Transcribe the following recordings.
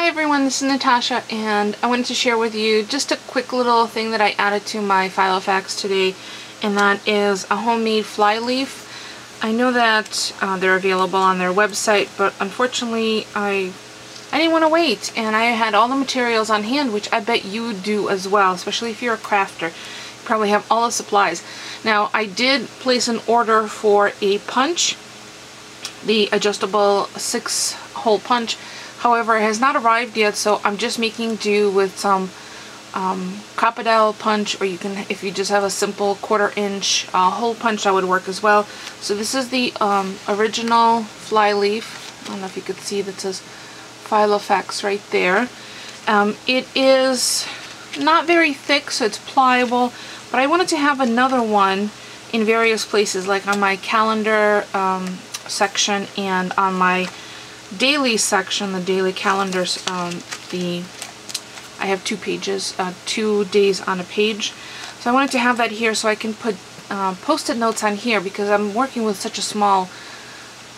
everyone, this is Natasha, and I wanted to share with you just a quick little thing that I added to my Filofax today, and that is a homemade Flyleaf. I know that they're available on their website, but unfortunately I didn't want to wait, and I had all the materials on hand, which I bet you do as well, especially if you're a crafter. You probably have all the supplies. Now, I did place an order for a punch, the adjustable 6-hole punch. However, it has not arrived yet, so I'm just making do with some Crop-A-Dile punch, or you can, if you just have a simple 1/4 inch hole punch, that would work as well. So this is the original Flyleaf. I don't know if you could see that says Filofax right there. It is not very thick, so it's pliable, but I wanted to have another one in various places, like on my calendar section and on my daily section, the daily calendars. I have 2 pages, 2 days on a page. So I wanted to have that here so I can put post-it notes on here, because I'm working with such a small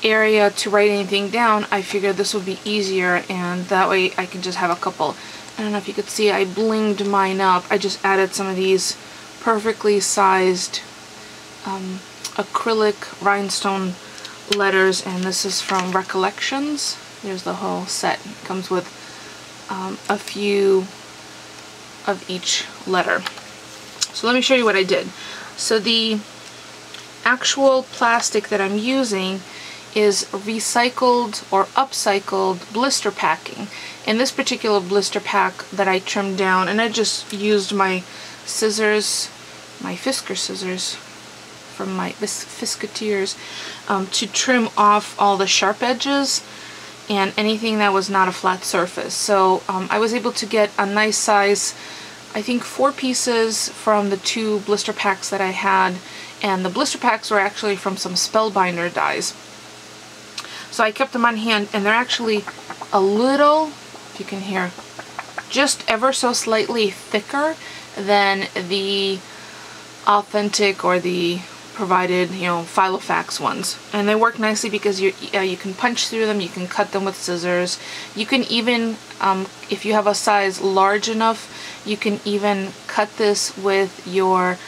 area to write anything down. I figured this would be easier, and that way I can just have a couple. I don't know if you could see, I blinged mine up. I just added some of these perfectly sized acrylic rhinestone letters, and this is from Recollections. There's the whole set. It comes with a few of each letter. So let me show you what I did. So the actual plastic that I'm using is recycled or upcycled blister packing. In this particular blister pack that I trimmed down, and I just used my scissors, my Fisker scissors from my Fisketeers, to trim off all the sharp edges and anything that was not a flat surface. So I was able to get a nice size, I think 4 pieces from the 2 blister packs that I had, and the blister packs were actually from some Spellbinder dies. So I kept them on hand, and they're actually a little, if you can hear, just ever so slightly thicker than the authentic or the provided, you know, Filofax ones. And they work nicely because you can punch through them, you can cut them with scissors. You can even, if you have a size large enough, you can even cut this with your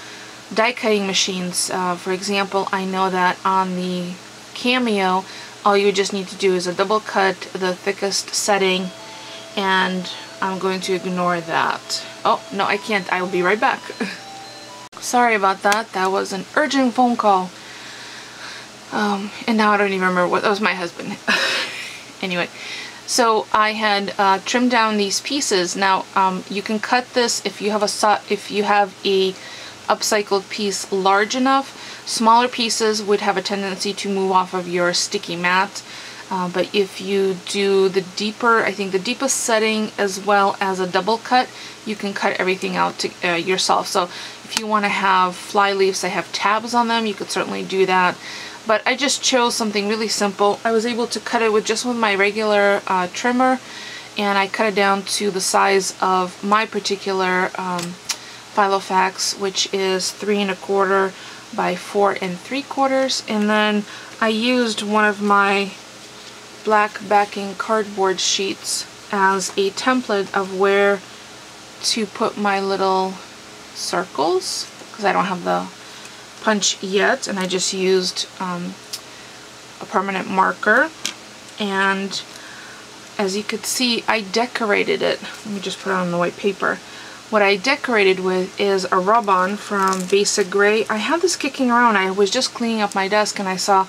die cutting machines. For example, I know that on the Cameo, all you just need to do is a double cut the thickest setting, and I'm going to ignore that. Oh, no, I can't. I will be right back. Sorry about that. That was an urgent phone call. And now I don't even remember what, that was my husband. Anyway, so I had trimmed down these pieces. Now, you can cut this if you have a upcycled piece large enough. Smaller pieces would have a tendency to move off of your sticky mat. But if you do the deeper, I think the deepest setting as well as a double cut, you can cut everything out to, yourself. So if you want to have Flyleafs that have tabs on them, you could certainly do that. But I just chose something really simple. I was able to cut it with my regular trimmer, and I cut it down to the size of my particular Filofax, which is 3 1/4 by 4 3/4, and then I used one of my black backing cardboard sheets as a template of where to put my little circles, because I don't have the punch yet, and I just used a permanent marker. And as you could see, I decorated it. Let me just put it on the white paper. What I decorated with is a rub-on from Basic Gray. I had this kicking around. I was just cleaning up my desk and I saw,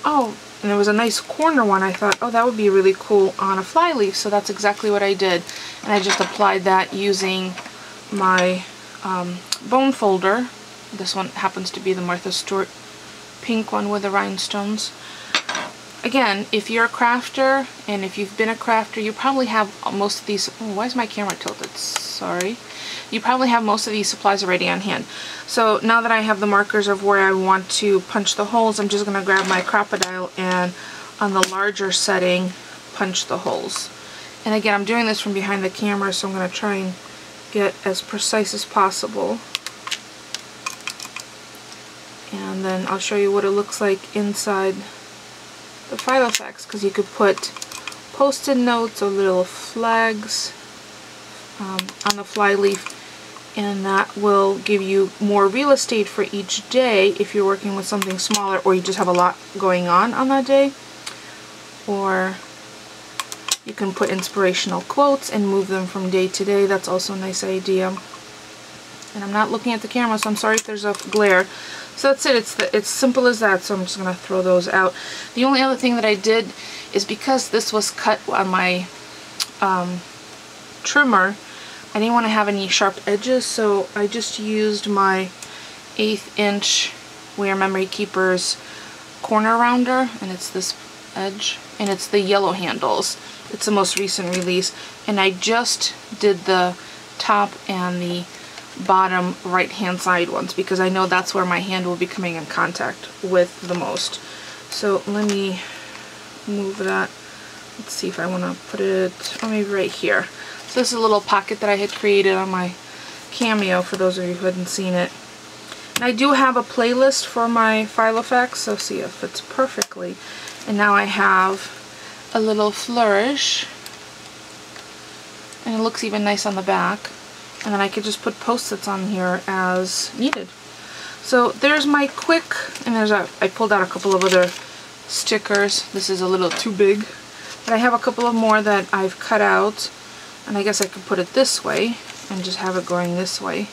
oh, and there was a nice corner one. I thought, oh, that would be really cool on a Flyleaf, so that's exactly what I did. And I just applied that using my bone folder. This one happens to be the Martha Stewart pink one with the rhinestones. Again, if you're a crafter, and if you've been a crafter, you probably have most of these. Oh, why is my camera tilted? Sorry. You probably have most of these supplies already on hand. So now that I have the markers of where I want to punch the holes, I'm just going to grab my Crop-A-Dile and on the larger setting, punch the holes. And again, I'm doing this from behind the camera, so I'm going to try and get as precise as possible. And then I'll show you what it looks like inside the Filofax, because you could put post-it notes or little flags on the Flyleaf, and that will give you more real estate for each day if you're working with something smaller or you just have a lot going on that day. Or you can put inspirational quotes and move them from day to day. That's also a nice idea. And I'm not looking at the camera, so I'm sorry if there's a glare. So that's it. It's simple as that. So I'm just going to throw those out. The only other thing that I did is, because this was cut on my trimmer, I didn't want to have any sharp edges, so I just used my 1/8 inch Wear Memory Keepers corner rounder, and it's this edge, and it's the yellow handles. It's the most recent release, and I just did the top and the bottom right hand side ones because I know that's where my hand will be coming in contact with the most. So let me move that. Let's see if I want to put it maybe right here. So this is a little pocket that I had created on my Cameo for those of you who hadn't seen it. And I do have a playlist for my Filofax, so see, it fits perfectly. And now I have a little flourish, and it looks even nice on the back. And then I could just put post-its on here as needed. So there's my quick, and I pulled out a couple of other stickers. This is a little too big, but I have a couple of more that I've cut out, and I guess I could put it this way and just have it going this way.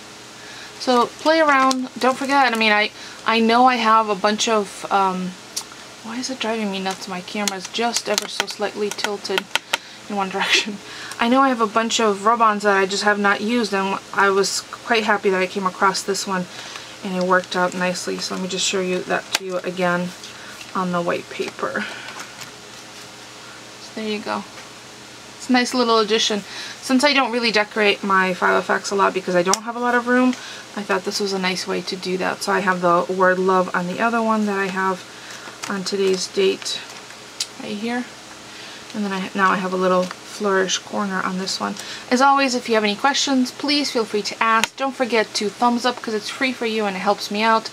So play around. Don't forget, I mean, I know I have a bunch of, why is it driving me nuts? My camera's just ever so slightly tilted in one direction. I know I have a bunch of rub-ons that I just have not used, and I was quite happy that I came across this one and it worked out nicely. So let me just show you that to you again on the white paper. So there you go. It's a nice little addition. Since I don't really decorate my Filofax a lot because I don't have a lot of room, I thought this was a nice way to do that. So I have the word love on the other one that I have on today's date right here. And then now I have a little flourish corner on this one. As always, if you have any questions, please feel free to ask. Don't forget to thumbs up because it's free for you and it helps me out.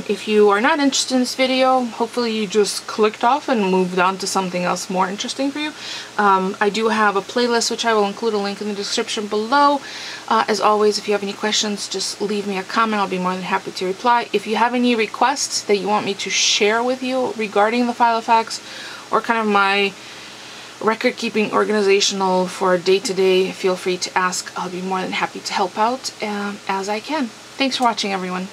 If you are not interested in this video, hopefully you just clicked off and moved on to something else more interesting for you. I do have a playlist, which I will include a link in the description below. As always, if you have any questions, just leave me a comment. I'll be more than happy to reply. If you have any requests that you want me to share with you regarding the Filofax, or kind of my record keeping organizational for day-to-day, feel free to ask. I'll be more than happy to help out as I can. Thanks for watching, everyone.